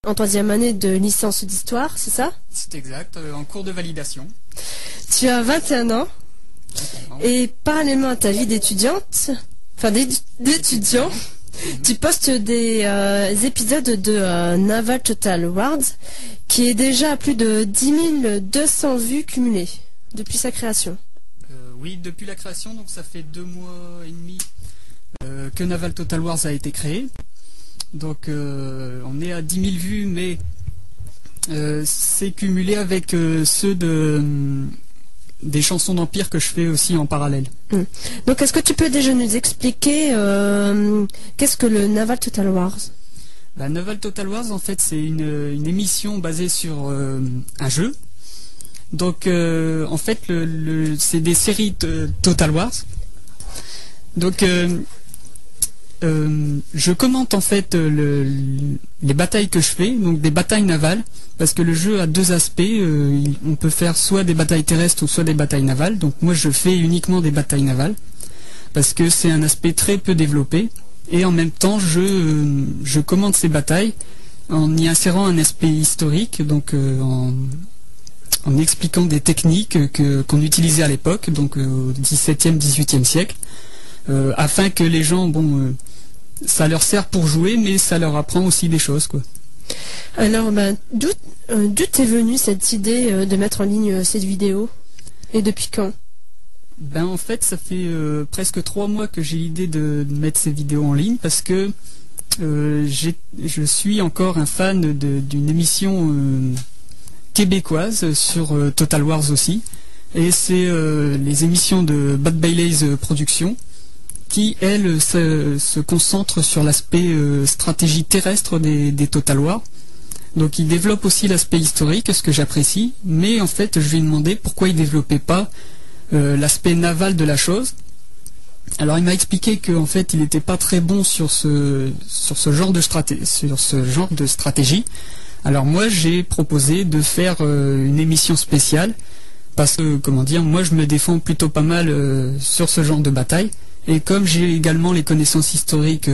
en troisième année de licence d'histoire, c'est ça? C'est exact, en cours de validation. Tu as 21 ans et parallèlement à ta vie d'étudiante, enfin d'étudiant, tu postes des épisodes de Naval Total Wars qui est déjà à plus de 10 200 vues cumulées depuis sa création. Oui, depuis la création, donc ça fait 2 mois et demi que Naval Total Wars a été créé. Donc on est à 10 000 vues, mais c'est cumulé avec ceux des chansons d'Empire que je fais aussi en parallèle. Donc est-ce que tu peux déjà nous expliquer qu'est-ce que le Naval Total Wars? Naval Total Wars, en fait, c'est une émission basée sur un jeu. Donc en fait, c'est des séries Total Wars. Donc je commente en fait les batailles que je fais, donc des batailles navales, parce que le jeu a 2 aspects. On peut faire soit des batailles terrestres ou soit des batailles navales. Donc moi je fais uniquement des batailles navales, parce que c'est un aspect très peu développé. Et en même temps je commente ces batailles en y insérant un aspect historique, donc en expliquant des techniques qu'on utilisait à l'époque, donc au XVIIe, XVIIIe siècle, afin que les gens, ça leur sert pour jouer, mais ça leur apprend aussi des choses, quoi. Alors, d'où t'est venue cette idée de mettre en ligne cette vidéo? Et depuis quand? En fait, ça fait presque 3 mois que j'ai l'idée de mettre ces vidéos en ligne, parce que je suis encore un fan d'une émission québécoise sur Total Wars aussi, et c'est les émissions de Bad Bailey's Productions, qui, elle, se concentre sur l'aspect stratégie terrestre des Total War. Donc il développe aussi l'aspect historique, ce que j'apprécie, mais en fait je lui ai demandé pourquoi il développait pas l'aspect naval de la chose. Alors il m'a expliqué qu'en fait il n'était pas très bon sur ce genre de stratégie. Alors moi j'ai proposé de faire une émission spéciale, parce que, moi je me défends plutôt pas mal sur ce genre de bataille. Et comme j'ai également les connaissances historiques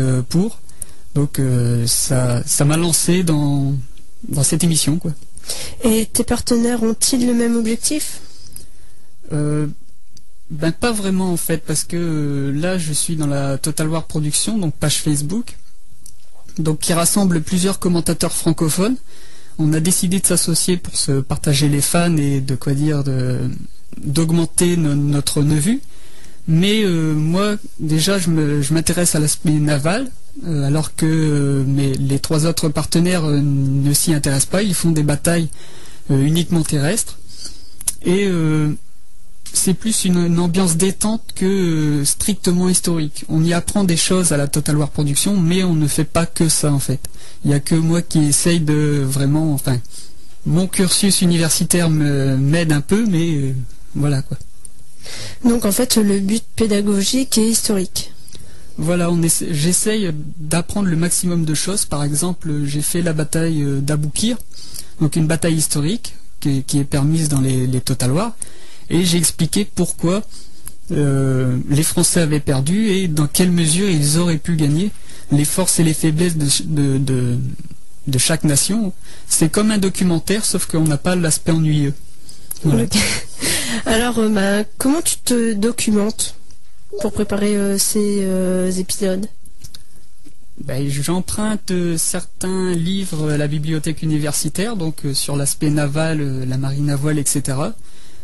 donc ça m'a lancé dans cette émission, quoi. Et tes partenaires ont-ils le même objectif? Pas vraiment en fait, parce que là je suis dans la Total War Production, donc page Facebook, donc qui rassemble plusieurs commentateurs francophones. On a décidé de s'associer pour se partager les fans et d'augmenter notre vue. Mais moi, déjà, je m'intéresse à l'aspect naval, alors que les 3 autres partenaires ne s'y intéressent pas. Ils font des batailles uniquement terrestres. Et c'est plus une ambiance détente que strictement historique. On y apprend des choses à la Total War Production, mais on ne fait pas que ça, en fait. Il n'y a que moi qui essaye de vraiment... Enfin, mon cursus universitaire m'aide un peu, mais voilà, quoi. Donc en fait le but pédagogique et historique. Voilà, j'essaye d'apprendre le maximum de choses. Par exemple, j'ai fait la bataille d'Aboukir, donc une bataille historique qui est permise dans les Total War, et j'ai expliqué pourquoi les Français avaient perdu et dans quelle mesure ils auraient pu gagner, les forces et les faiblesses de chaque nation. C'est comme un documentaire, sauf qu'on n'a pas l'aspect ennuyeux. Voilà. Okay. Alors, comment tu te documentes pour préparer ces épisodes? J'emprunte certains livres à la bibliothèque universitaire, donc sur l'aspect naval, la marine à voile, etc.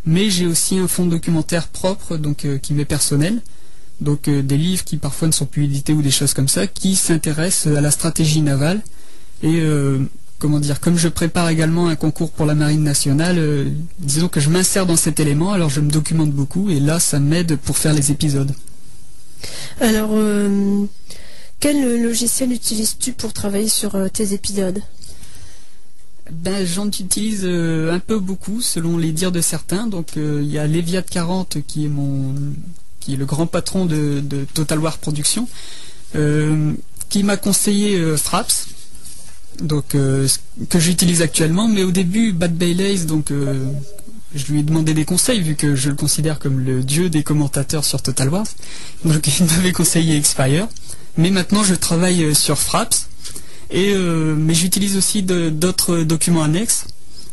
Mais j'ai aussi un fonds documentaire propre, donc qui m'est personnel. Donc des livres qui parfois ne sont plus édités ou des choses comme ça, qui s'intéressent à la stratégie navale. Et comme je prépare également un concours pour la marine nationale, disons que je m'insère dans cet élément, alors je me documente beaucoup et là ça m'aide pour faire les épisodes. Alors, quel logiciel utilises-tu pour travailler sur tes épisodes? J'en utilise un peu beaucoup selon les dires de certains. Donc il y a Leviat 40 qui est le grand patron de Total War Production, qui m'a conseillé Fraps, donc que j'utilise actuellement, mais au début Bad Bailey's, donc je lui ai demandé des conseils vu que je le considère comme le dieu des commentateurs sur Total War, donc il m'avait conseillé Expire, mais maintenant je travaille sur Fraps Mais j'utilise aussi d'autres documents annexes,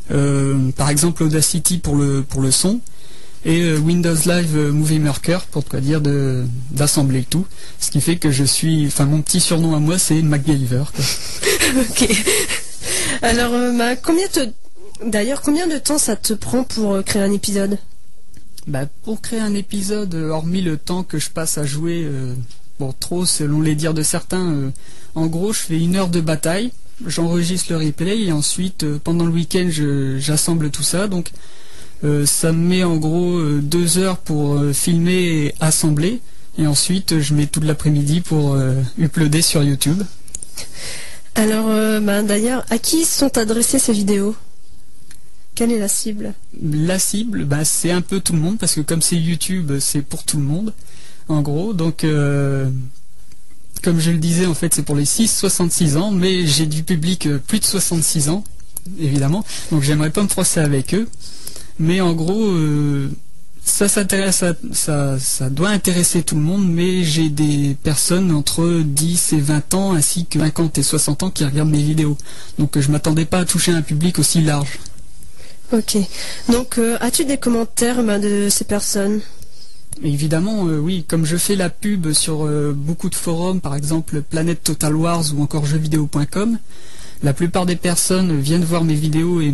par exemple Audacity pour le son, et Windows Live Movie Maker pour quoi dire d'assembler le tout. Ce qui fait que mon petit surnom à moi c'est MacGyver, quoi. Ok. Alors, combien de temps ça te prend pour créer un épisode? Pour créer un épisode, hormis le temps que je passe à jouer, trop selon les dires de certains, en gros je fais 1 heure de bataille, j'enregistre le replay et ensuite pendant le week-end j'assemble tout ça, donc ça me met en gros 2 heures pour filmer et assembler, et ensuite je mets toute l'après-midi pour uploader sur YouTube. Alors d'ailleurs, à qui sont adressées ces vidéos? Quelle est la cible? La cible, c'est un peu tout le monde, parce que comme c'est YouTube, c'est pour tout le monde, en gros. Donc, comme je le disais, en fait, c'est pour les 6-66 ans, mais j'ai du public plus de 66 ans, évidemment. Donc, j'aimerais pas me froisser avec eux. Mais en gros, ça doit intéresser tout le monde, mais j'ai des personnes entre 10 et 20 ans, ainsi que 50 et 60 ans qui regardent mes vidéos. Donc, je m'attendais pas à toucher un public aussi large. Ok. Donc, as-tu des commentaires de ces personnes? Évidemment, oui. Comme je fais la pub sur beaucoup de forums, par exemple Planète Total Wars ou encore jeuxvideo.com, la plupart des personnes viennent voir mes vidéos et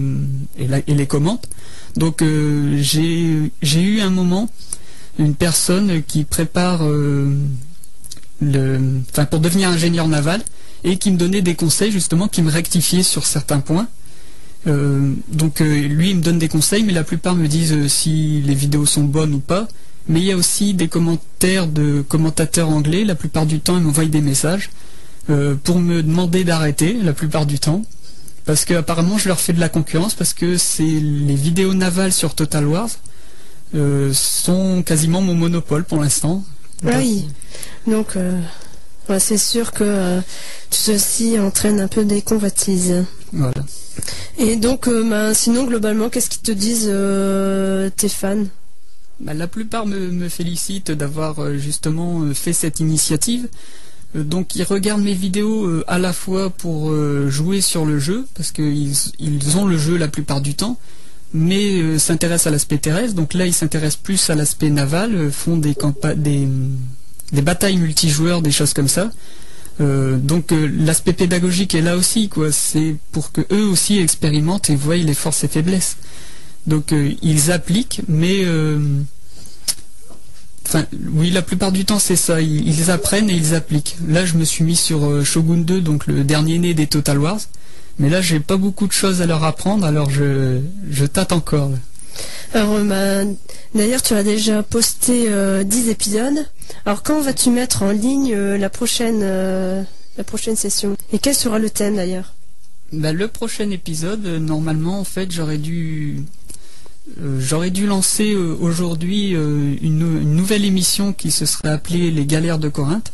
les commentent. Donc, j'ai eu un moment une personne qui prépare pour devenir ingénieur naval et qui me donnait des conseils, justement, qui me rectifiaient sur certains points. Lui il me donne des conseils, mais la plupart me disent si les vidéos sont bonnes ou pas. Mais il y a aussi des commentaires de commentateurs anglais. La plupart du temps ils m'envoient des messages pour me demander d'arrêter, la plupart du temps, parce que apparemment je leur fais de la concurrence, parce que les vidéos navales sur Total Wars sont quasiment mon monopole pour l'instant. Oui, donc c'est sûr que ceci entraîne un peu des convoitises. Voilà. Et donc, sinon, globalement, qu'est-ce qu'ils te disent tes fans? La plupart me félicitent d'avoir justement fait cette initiative. Donc, ils regardent mes vidéos à la fois pour jouer sur le jeu, parce qu'ils ont le jeu la plupart du temps, mais s'intéressent à l'aspect terrestre. Donc là, ils s'intéressent plus à l'aspect naval, font des batailles multijoueurs, des choses comme ça. Donc l'aspect pédagogique est là aussi, quoi. C'est pour que eux aussi expérimentent et voient les forces et faiblesses. Donc ils appliquent, mais oui, la plupart du temps c'est ça. Ils apprennent et ils appliquent. Là, je me suis mis sur Shogun 2, donc le dernier né des Total Wars. Mais là, j'ai pas beaucoup de choses à leur apprendre, alors je tâte encore. Là. Alors, d'ailleurs, tu as déjà posté 10 épisodes. Alors, quand vas-tu mettre en ligne la prochaine session? Et quel sera le thème, d'ailleurs? Le prochain épisode, normalement, en fait, j'aurais dû lancer aujourd'hui une nouvelle émission qui se serait appelée Les Galères de Corinthe.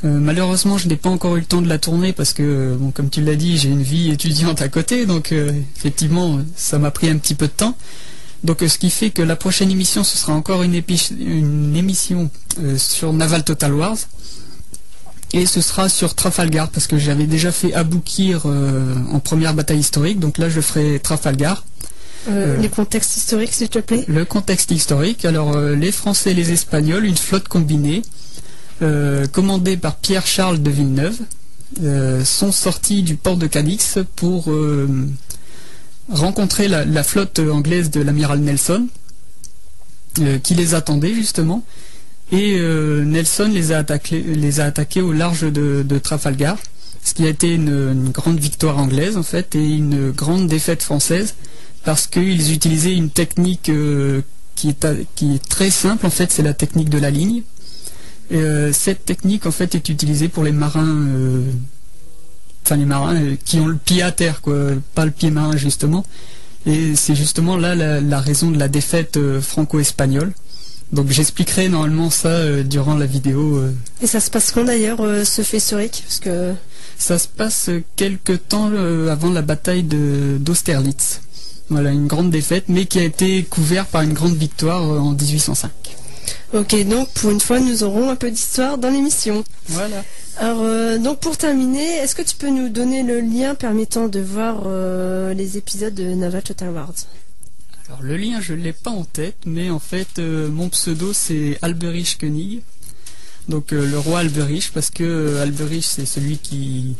Malheureusement, je n'ai pas encore eu le temps de la tourner parce que, comme tu l'as dit, j'ai une vie étudiante à côté, donc effectivement, ça m'a pris un petit peu de temps. Donc ce qui fait que la prochaine émission, ce sera encore une émission sur Naval Total Wars. Et ce sera sur Trafalgar, parce que j'avais déjà fait Aboukir en première bataille historique, donc là je ferai Trafalgar. Le contexte historique, s'il te plaît. Le contexte historique, alors les Français et les Espagnols, une flotte combinée, commandée par Pierre-Charles de Villeneuve, sont sortis du port de Cadix pour rencontrer la flotte anglaise de l'amiral Nelson, qui les attendait justement, et Nelson les a attaqués au large de Trafalgar, ce qui a été une grande victoire anglaise en fait, et une grande défaite française, parce qu'ils utilisaient une technique qui est très simple en fait, c'est la technique de la ligne. Cette technique en fait est utilisée pour les marins qui ont le pied à terre, quoi, pas le pied marin justement, et c'est justement là la raison de la défaite franco-espagnole. Donc j'expliquerai normalement ça durant la vidéo. Et ça se passe quand d'ailleurs ce fait historique? Parce que ça se passe quelque temps avant la bataille d'Austerlitz. Voilà, une grande défaite, mais qui a été couverte par une grande victoire en 1805. Ok, donc pour une fois, nous aurons un peu d'histoire dans l'émission. Voilà. Alors, donc pour terminer, est-ce que tu peux nous donner le lien permettant de voir les épisodes de Naval Total Wars? Alors le lien, je ne l'ai pas en tête, mais en fait, mon pseudo c'est Alberich König. Donc le roi Alberich, parce que Alberich c'est celui qui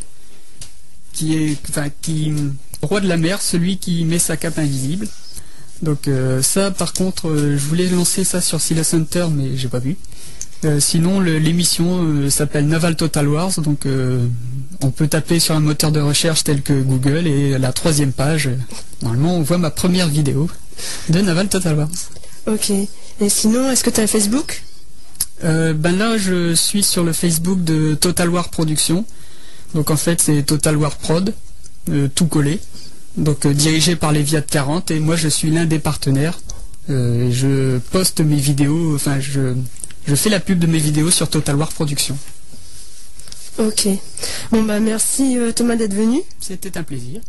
roi de la mer, celui qui met sa cape invisible. Donc ça, par contre, je voulais lancer ça sur Silas Hunter, mais j'ai pas vu. Sinon, l'émission s'appelle Naval Total Wars, donc on peut taper sur un moteur de recherche tel que Google, et la 3e page, normalement, on voit ma première vidéo de Naval Total Wars. Ok. Et sinon, est-ce que tu as Facebook? Ben là, je suis sur le Facebook de Total War Production. Donc en fait, c'est Total War Prod, tout collé. Donc dirigé par les Viat 40, et moi je suis l'un des partenaires. Je poste mes vidéos, enfin je fais la pub de mes vidéos sur Total War Production. Ok. Bon bah merci Thomas d'être venu. C'était un plaisir.